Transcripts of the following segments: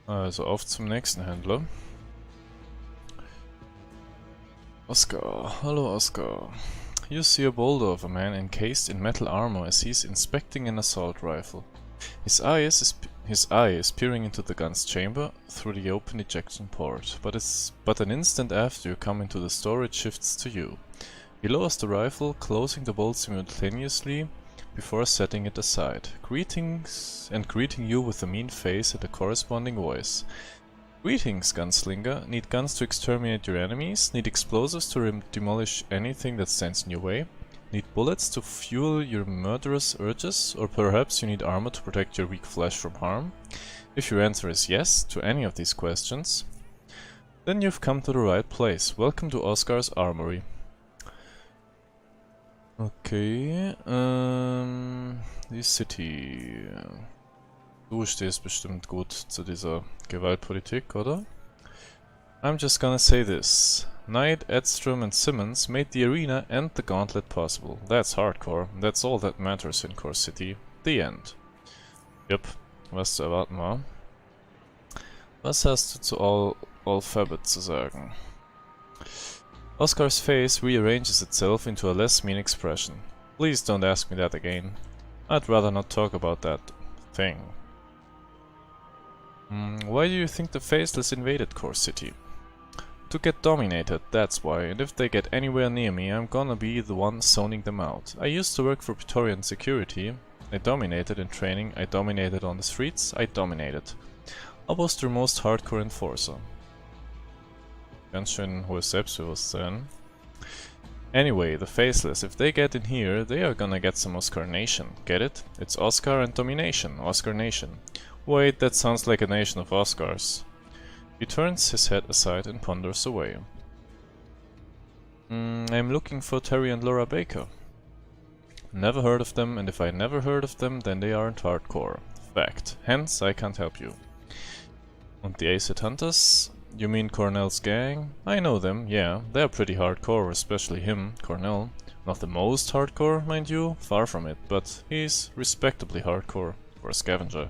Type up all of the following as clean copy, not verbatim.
Also auf zum nächsten Händler. Oscar. Hallo Oscar. You see a boulder of a man encased in metal armor as he's inspecting an assault rifle. His eye is peering into the gun's chamber through the open ejection port, but an instant after you come into the store it shifts to you. He lowers the rifle, closing the bolt simultaneously before setting it aside. Greeting you with a mean face and a corresponding voice. Greetings, gunslinger. Need guns to exterminate your enemies? Need explosives to demolish anything that stands in your way? Need bullets to fuel your murderous urges? Or perhaps you need armor to protect your weak flesh from harm? If your answer is yes to any of these questions, then you've come to the right place. Welcome to Oscar's Armory. Okay, die City. Du stehst bestimmt gut zu dieser Gewaltpolitik, oder? I'm just gonna say this. Knight, Edstrom and Simmons made the arena and the gauntlet possible. That's hardcore. That's all that matters in Core City. The end. Yep, was zu erwarten war. Was hast du zu Alphabet zu sagen? Oscar's face rearranges itself into a less mean expression. Please don't ask me that again. I'd rather not talk about that thing. Why do you think the Faceless invaded Core City? To get dominated, that's why, and if they get anywhere near me, I'm gonna be the one zoning them out. I used to work for Praetorian Security. I dominated in training, I dominated on the streets, I dominated. I was their most hardcore enforcer. Ganz schön hohes Selbstbewusstsein. Anyway, the Faceless, if they get in here, they are gonna get some Oscar Nation. Get it? It's Oscar and domination, Oscar Nation. Wait, that sounds like a nation of Oscars. He turns his head aside and ponders away. I'm looking for Terry and Laura Baker. Never heard of them, and if I never heard of them, then they aren't hardcore. Fact. Hence, I can't help you. Und the Acid Hunters? You mean Cornell's gang? I know them, yeah. They're pretty hardcore, especially him, Cornell. Not the most hardcore, mind you, far from it, but he's respectably hardcore for a scavenger.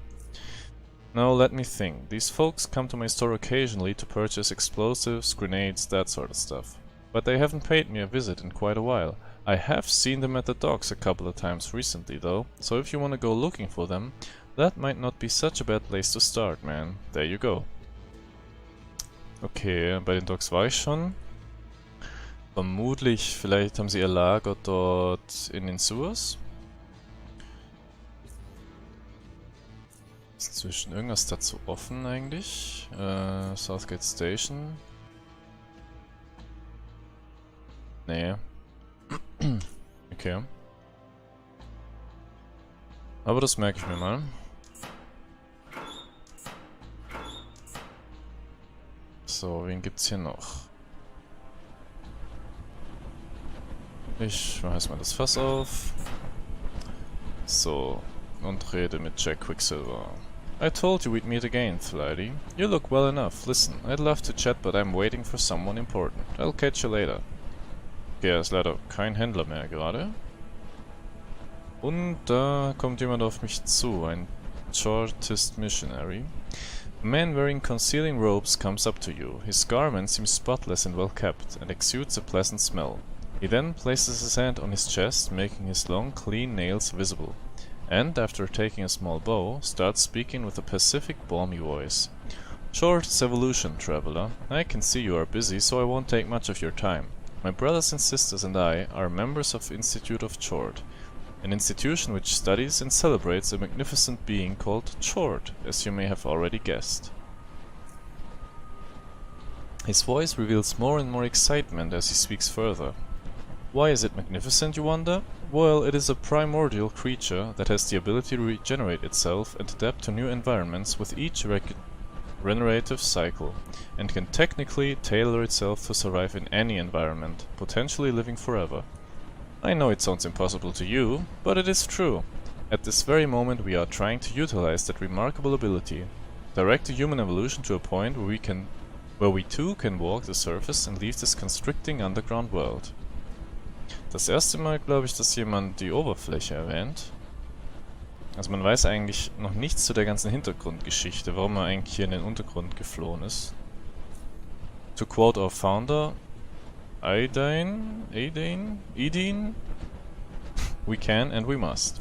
Now let me think. These folks come to my store occasionally to purchase explosives, grenades, that sort of stuff. But they haven't paid me a visit in quite a while. I have seen them at the docks a couple of times recently though, so if you wanna go looking for them, that might not be such a bad place to start, man. There you go. Okay, bei den Docks war ich schon. Vermutlich, vielleicht haben sie ihr Lager dort in den Sewers. Ist zwischen irgendwas dazu offen eigentlich? Southgate Station. Nee. Okay. Aber das merke ich mir mal. So, wen gibt's hier noch? Ich mache erstmal das Fass auf. So, und rede mit Jack Quicksilver. I told you we'd meet again, Flighty. You look well enough. Listen, I'd love to chat, but I'm waiting for someone important. I'll catch you later. Okay, er ist leider kein Händler mehr gerade. Und da kommt jemand auf mich zu, ein Chartist Missionary. A man wearing concealing robes comes up to you. His garment seems spotless and well kept, and exudes a pleasant smell. He then places his hand on his chest, making his long, clean nails visible. And, after taking a small bow, starts speaking with a pacific, balmy voice. Short's evolution, traveler. I can see you are busy, so I won't take much of your time. My brothers and sisters and I are members of Institute of Chord, an institution which studies and celebrates a magnificent being called Chord, as you may have already guessed. His voice reveals more and more excitement as he speaks further. Why is it magnificent, you wonder? Well, it is a primordial creature that has the ability to regenerate itself and adapt to new environments with each regenerative cycle, and can technically tailor itself to survive in any environment, potentially living forever. I know it sounds impossible to you, but it is true. At this very moment we are trying to utilize that remarkable ability, direct the human evolution to a point where we too can walk the surface and leave this constricting underground world. Das erste Mal glaube ich, dass jemand die Oberfläche erwähnt. Also man weiß eigentlich noch nichts zu der ganzen Hintergrundgeschichte, warum er eigentlich hier in den Untergrund geflohen ist. To quote our founder, Edin, we can and we must.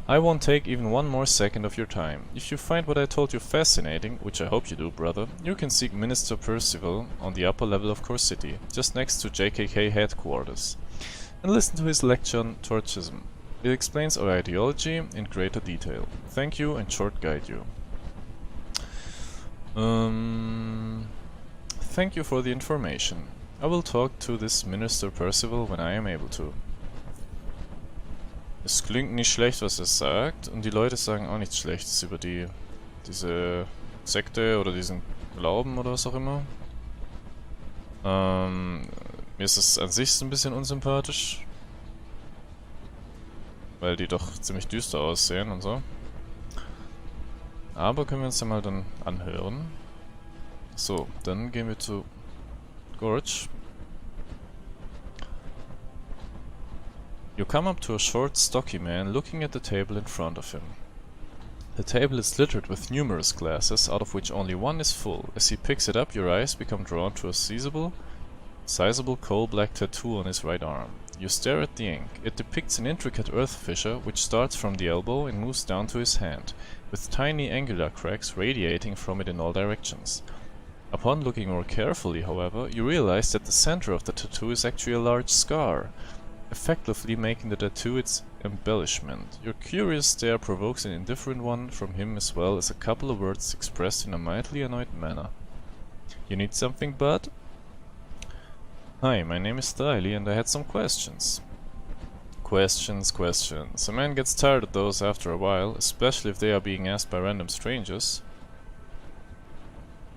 I won't take even one more second of your time. If you find what I told you fascinating, which I hope you do, brother, you can seek Minister Percival on the upper level of Core City, just next to JKK headquarters, and listen to his lecture on Torchism. It explains our ideology in greater detail. Thank you and short guide you. Thank you for the information. I will talk to this Minister Percival when I am able to. Es klingt nicht schlecht, was er sagt, und die Leute sagen auch nichts Schlechtes über diese Sekte oder diesen Glauben oder was auch immer. Mir ist es an sich so ein bisschen unsympathisch, weil die doch ziemlich düster aussehen und so. Aber können wir uns ja mal dann anhören. So, dann gehen wir zu Gorge. You come up to a short, stocky man looking at the table in front of him. The table is littered with numerous glasses, out of which only one is full. As he picks it up, your eyes become drawn to a sizable coal-black tattoo on his right arm. You stare at the ink. It depicts an intricate earth fissure which starts from the elbow and moves down to his hand, with tiny angular cracks radiating from it in all directions. Upon looking more carefully, however, you realize that the center of the tattoo is actually a large scar, effectively making the tattoo its embellishment. Your curious stare provokes an indifferent one from him, as well as a couple of words expressed in a mildly annoyed manner. You need something, bud? Hi, my name is Riley and I had some questions. Questions. A man gets tired of those after a while, especially if they are being asked by random strangers.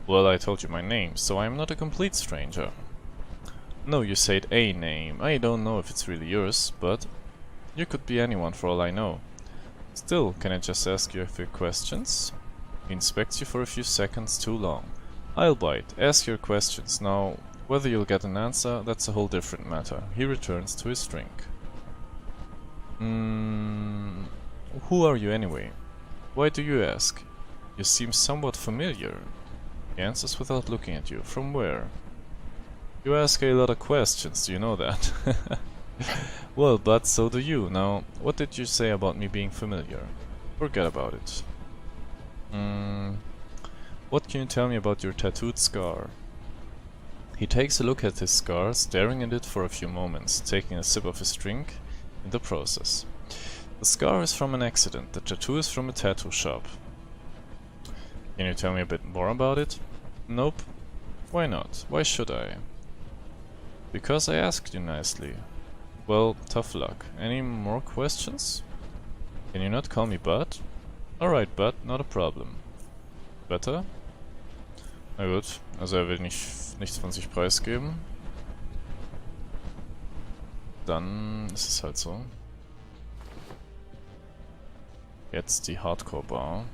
Well, I told you my name, so I am not a complete stranger. No, you said a name. I don't know if it's really yours, but you could be anyone for all I know. Still, can I just ask you a few questions? He inspects you for a few seconds too long. I'll bite. Ask your questions. Now, whether you'll get an answer, that's a whole different matter. He returns to his drink. Who are you anyway? Why do you ask? You seem somewhat familiar. He answers without looking at you. From where? You ask a lot of questions, do you know that? Well, but so do you. Now, what did you say about me being familiar? Forget about it. What can you tell me about your tattooed scar? He takes a look at his scar, staring at it for a few moments, taking a sip of his drink in the process. The scar is from an accident. The tattoo is from a tattoo shop. Can you tell me a bit more about it? Nope. Why not? Why should I? Because I asked you nicely. Well, tough luck. Any more questions? Can you not call me Bud? Alright, Bud, not a problem. Better? Na gut, also er will nichts von sich preisgeben. Dann ist es halt so. Jetzt die Hardcore-Bar.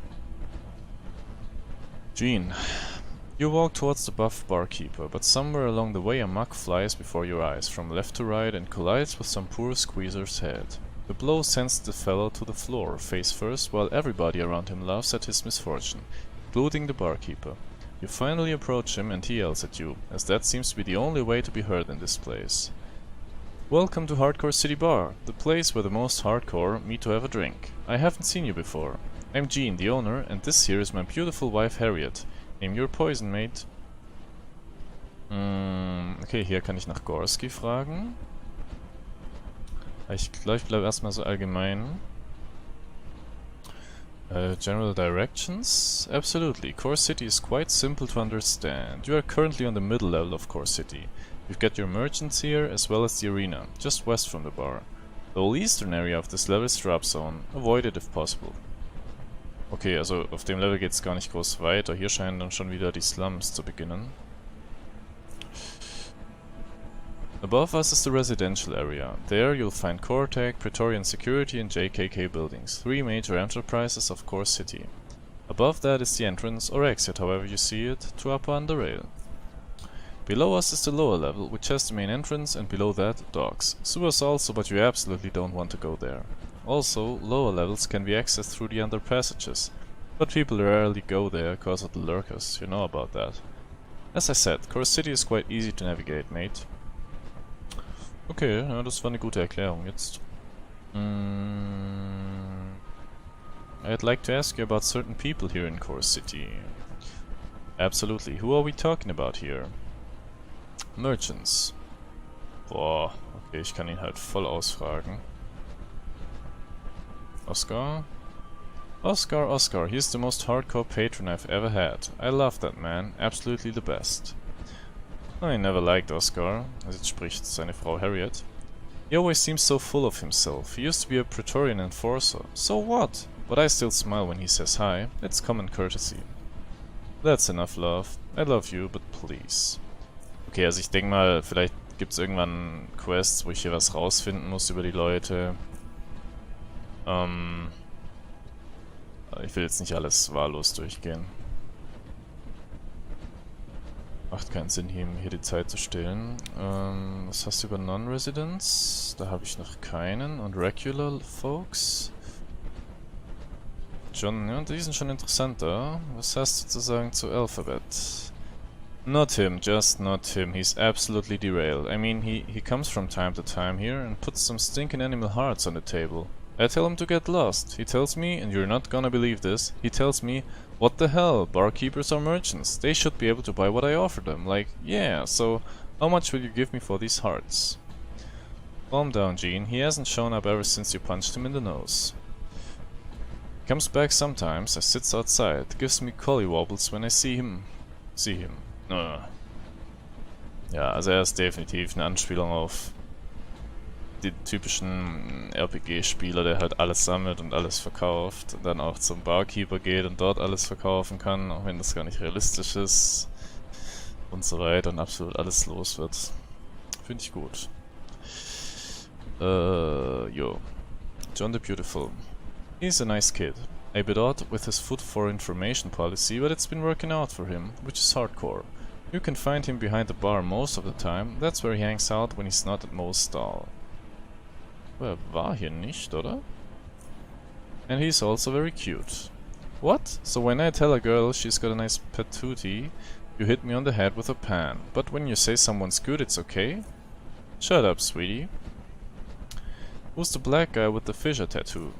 Gene. You walk towards the buff barkeeper, but somewhere along the way a mug flies before your eyes, from left to right, and collides with some poor squeezer's head. The blow sends the fellow to the floor, face first, while everybody around him laughs at his misfortune, including the barkeeper. You finally approach him and he yells at you, as that seems to be the only way to be heard in this place. Welcome to Hardcore City Bar, the place where the most hardcore meet to have a drink. I haven't seen you before. I'm Gene, the owner, and this here is my beautiful wife Harriet. Name your poison, mate. Okay, hier kann ich nach Gorski fragen. Ich glaube, ich bleibe erstmal so allgemein. General directions? Absolutely. Core City is quite simple to understand. You are currently on the middle level of Core City. You've got your merchants here, as well as the arena, just west from the bar. The whole eastern area of this level is drop zone. Avoid it if possible. Okay, also auf dem Level geht es gar nicht groß weiter. Hier scheinen dann schon wieder die Slums zu beginnen. Above us is the residential area. There you'll find Cortec, Praetorian Security and JKK buildings, three major enterprises of Core City. Above that is the entrance, or exit however you see it, to Upper Underrail. Below us is the lower level, which has the main entrance, and below that, docks. Sewers also, but you absolutely don't want to go there. Also, lower levels can be accessed through the under passages, but people rarely go there because of the lurkers, you know about that. As I said, Core City is quite easy to navigate, mate. Okay, ja, das war eine gute Erklärung jetzt. I'd like to ask you about certain people here in Core City. Absolutely. Who are we talking about here? Merchants. Boah, okay, ich kann ihn halt voll ausfragen. Oscar? Oscar, he's the most hardcore patron I've ever had. I love that man, absolutely the best. I never liked Oscar, jetzt spricht seine Frau Harriet. He always seems so full of himself. He used to be a Praetorian enforcer. So what? But I still smile when he says hi. It's common courtesy. That's enough, love. I love you, but please. Okay, also ich denke mal, vielleicht gibt es irgendwann Quests, wo ich hier was rausfinden muss über die Leute. Ich will jetzt nicht alles wahllos durchgehen. Macht keinen Sinn, hier die Zeit zu stehlen. Was hast du über Non-Residents? Da habe ich noch keinen. Und Regular Folks? John, ja, die sind schon interessanter. Was hast du zu sagen zu Alphabet? Not him, just not him. He's absolutely derailed. I mean, he comes from time to time here and puts some stinking animal hearts on the table. I tell him to get lost. He tells me, and you're not gonna believe this, he tells me, what the hell, barkeepers are merchants. They should be able to buy what I offer them. Like, yeah, so how much will you give me for these hearts? Calm down, Gene. He hasn't shown up ever since you punched him in the nose. He comes back sometimes, sits outside, gives me collywobbles when I see him. Ja, also er ist definitiv eine Anspielung auf den typischen RPG-Spieler, der halt alles sammelt und alles verkauft und dann auch zum Barkeeper geht und dort alles verkaufen kann, auch wenn das gar nicht realistisch ist und so weiter und absolut alles los wird. Finde ich gut. John the Beautiful. He's a nice kid. A bit odd with his food for information policy, but it's been working out for him, which is hardcore. You can find him behind the bar most of the time. That's where he hangs out when he's not at Mo's stall. Er war hier nicht, oder? And he's also very cute. What? So when I tell a girl she's got a nice patootie, you hit me on the head with a pan. But when you say someone's good, it's okay? Shut up, sweetie. Who's the black guy with the fissure tattoo?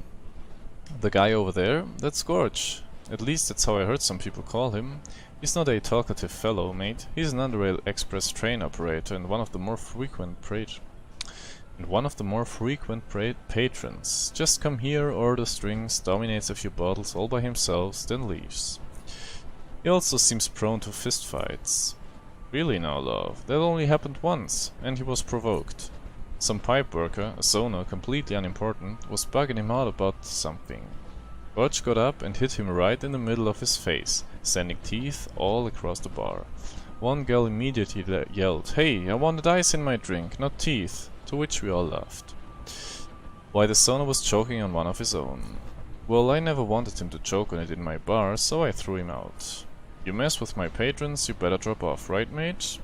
The guy over there? That's Gorge. At least that's how I heard some people call him. He's not a talkative fellow, mate. He's an Underrail express train operator and one of the more frequent patrons. Just come here, order strings, dominates a few bottles all by himself, then leaves. He also seems prone to fistfights. Really now, love, that only happened once, and he was provoked. Some pipe worker, a zoner completely unimportant, was bugging him out about something. Gorge got up and hit him right in the middle of his face, sending teeth all across the bar. One girl immediately yelled, "Hey, I wanted ice in my drink, not teeth," to which we all laughed. Why the zoner was choking on one of his own. Well, I never wanted him to choke on it in my bar, so I threw him out. You mess with my patrons, you better drop off, right, mate?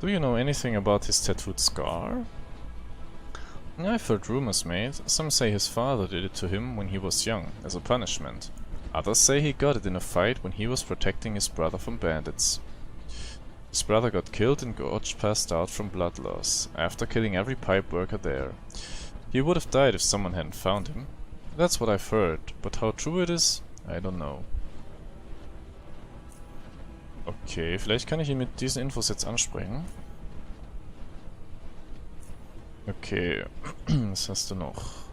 Do you know anything about his tattooed scar? I've heard rumors, mate. Some say his father did it to him when he was young, as a punishment. Others say he got it in a fight when he was protecting his brother from bandits. His brother got killed and Gorge passed out from blood loss, after killing every pipe worker there. He would have died if someone hadn't found him. That's what I've heard, but how true it is, I don't know. Okay, vielleicht kann ich ihn mit diesen Infos jetzt ansprechen. Okay, was hast du noch?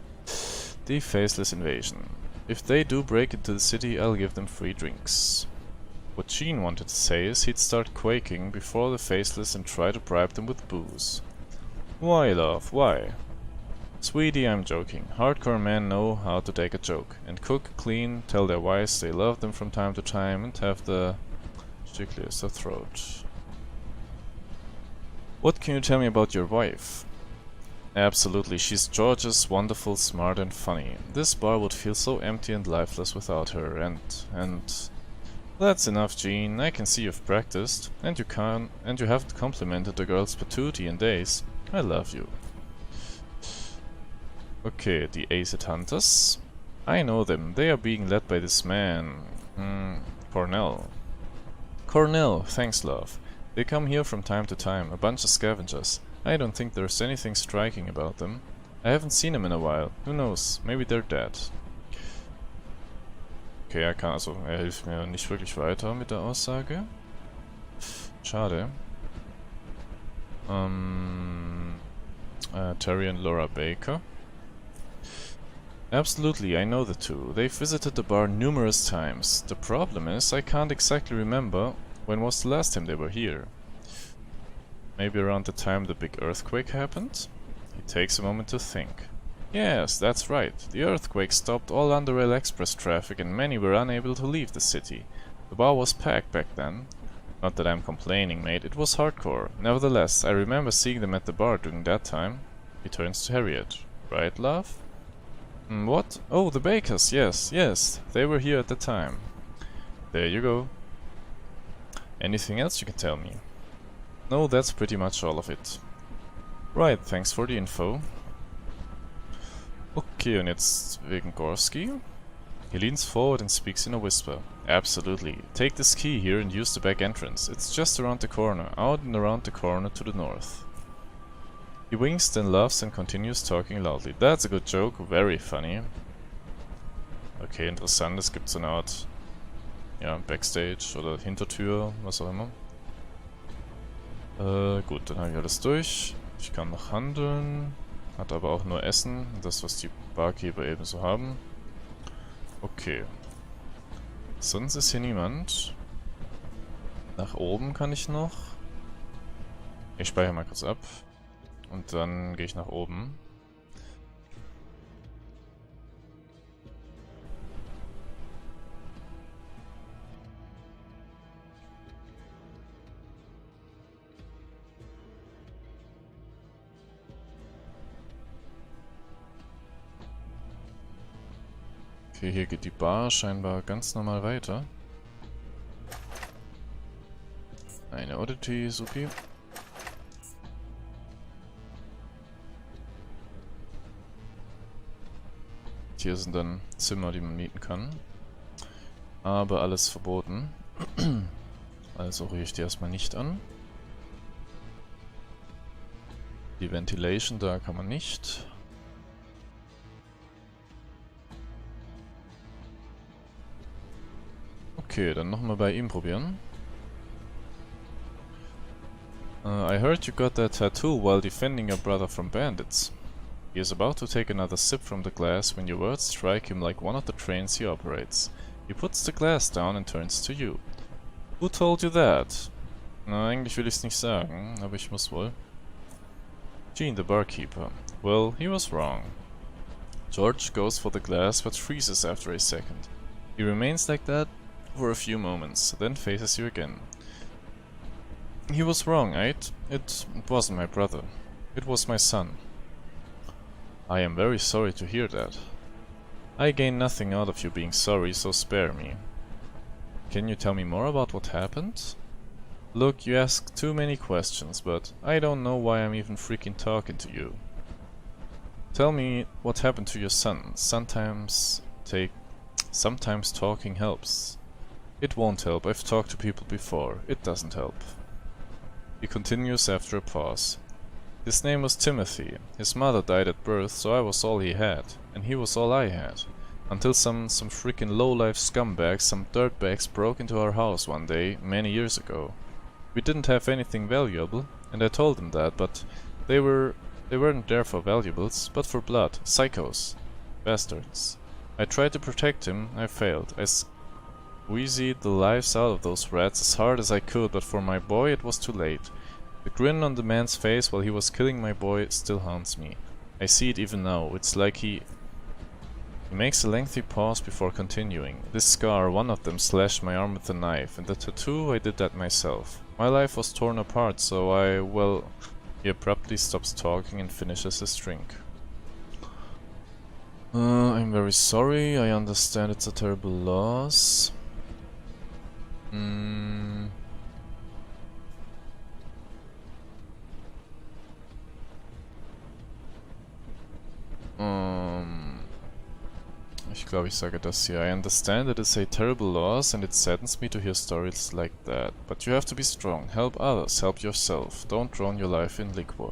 The Faceless Invasion. If they do break into the city, I'll give them free drinks. What Gene wanted to say is he'd start quaking before the Faceless and try to bribe them with booze. Why, love, why? Sweetie, I'm joking. Hardcore men know how to take a joke, and cook, clean, tell their wives they love them from time to time, and have the... She clears her throat. What can you tell me about your wife? Absolutely, she's gorgeous, wonderful, smart and funny. This bar would feel so empty and lifeless without her, and... That's enough, Gene. I can see you've practiced, and you haven't complimented the girl's patootie in days. I love you. Okay, the Acid Hunters. I know them. They are being led by this man. Cornell. Cornell, thanks, love. They come here from time to time, a bunch of scavengers. I don't think there's anything striking about them. I haven't seen them in a while. Who knows? Maybe they're dead. Okay, er hilft mir nicht wirklich weiter mit der Aussage. Schade. Terry and Laura Baker. Absolutely, I know the two. They've visited the bar numerous times. The problem is, I can't exactly remember when was the last time they were here. Maybe around the time the big earthquake happened? He takes a moment to think. Yes, that's right. The earthquake stopped all Underrail express traffic and many were unable to leave the city. The bar was packed back then. Not that I'm complaining, mate, it was hardcore. Nevertheless, I remember seeing them at the bar during that time. He turns to Harriet. Right, love? What? Oh, the Bakers, yes. They were here at the time. There you go. Anything else you can tell me? No, that's pretty much all of it. Right, thanks for the info. Okay, und jetzt wegen Gorski. He leans forward and speaks in a whisper. Absolutely. Take this key here and use the back entrance. It's just around the corner, out and around the corner to the north. He winks, then laughs and continues talking loudly. That's a good joke, very funny. Okay, interessant, es gibt so eine Art, ja, Backstage oder Hintertür, was auch immer. Gut, dann habe ich alles durch. Ich kann noch handeln. Hat aber auch nur Essen, das was die Barkeeper ebenso haben. Okay. Sonst ist hier niemand. Nach oben kann ich noch. Ich speichere mal kurz ab. Und dann gehe ich nach oben. Okay, hier geht die Bar scheinbar ganz normal weiter. Eine Oddity, supi. Hier sind dann Zimmer, die man mieten kann. Aber alles verboten. Also rühre ich die erstmal nicht an. Die Ventilation, da kann man nicht. Okay, dann nochmal bei ihm probieren. I heard you got that tattoo while defending your brother from bandits. He is about to take another sip from the glass when your words strike him like one of the trains he operates. He puts the glass down and turns to you. Who told you that? Na, eigentlich will ich's nicht sagen, aber ich muss wohl. Gene, the barkeeper. Well, he was wrong. George goes for the glass but freezes after a second. He remains like that for a few moments, then faces you again. He was wrong, It wasn't my brother. It was my son. I am very sorry to hear that. I gain nothing out of you being sorry, so spare me. Can you tell me more about what happened? Look, you ask too many questions, but I don't know why I'm even freaking talking to you. Tell me what happened to your son. Sometimes talking helps. It won't help. I've talked to people before. It doesn't help. He continues after a pause. His name was Timothy. His mother died at birth, so I was all he had. And he was all I had. Until some freaking low-life scumbags, some dirtbags broke into our house one day, many years ago. We didn't have anything valuable, and I told them that, but they weren't there for valuables, but for blood. Psychos. Bastards. I tried to protect him. I failed. I squeezed the lives out of those rats as hard as I could, but for my boy it was too late. The grin on the man's face while he was killing my boy still haunts me. I see it even now. It's like he makes a lengthy pause before continuing. This scar, one of them, slashed my arm with a knife, and the tattoo, I did that myself. My life was torn apart, so well... He abruptly stops talking and finishes his drink. I'm very sorry. I understand it's a terrible loss. glaube, ich sage das hier. I understand it is a terrible loss and it saddens me to hear stories like that. But you have to be strong. Help others. Help yourself. Don't drown your life in liquor.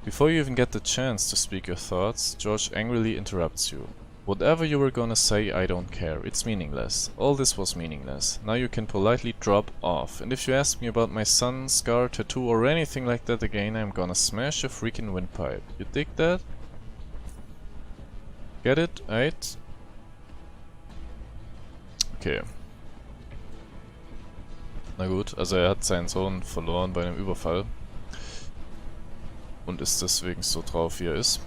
Before you even get the chance to speak your thoughts, George angrily interrupts you. Whatever you were gonna say, I don't care. It's meaningless. All this was meaningless. Now you can politely drop off. And if you ask me about my sun, scar, tattoo or anything like that again, I'm gonna smash your freaking windpipe. You dig that? Get it? Right? Okay. Na gut, also er hat seinen Sohn verloren bei einem Überfall. Und ist deswegen so drauf, wie er ist.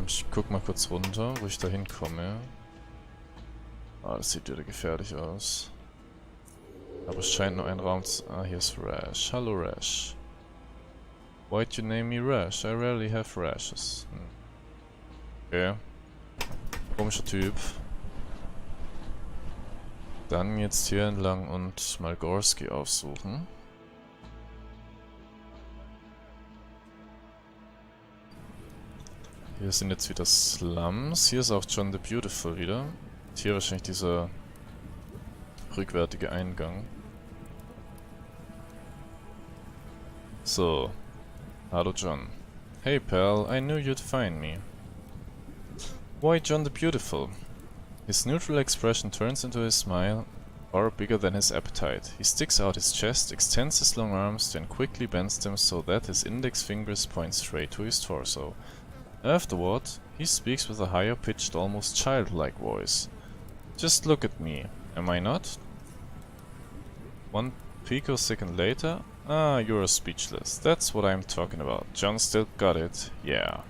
Ich guck mal kurz runter, wo ich da hinkomme. Ah, das sieht wieder gefährlich aus. Aber es scheint nur ein Raum zu... Ah, hier ist Rash. Hallo Rash. Why'd you name me Rash? I rarely have rashes. Okay. Komischer Typ. Dann jetzt hier entlang und mal Gorski aufsuchen. Hier sind jetzt wieder Slums. Hier ist auch John the Beautiful wieder. Und hier wahrscheinlich dieser rückwärtige Eingang. So. Hallo John. Hey pal, I knew you'd find me. Why John the Beautiful? His neutral expression turns into a smile far bigger than his appetite. He sticks out his chest, extends his long arms, then quickly bends them so that his index fingers point straight to his torso. Afterward, he speaks with a higher-pitched, almost childlike voice. Just look at me. Am I not? 1 picosecond later, ah, you're speechless. That's what I'm talking about. John still got it. Yeah.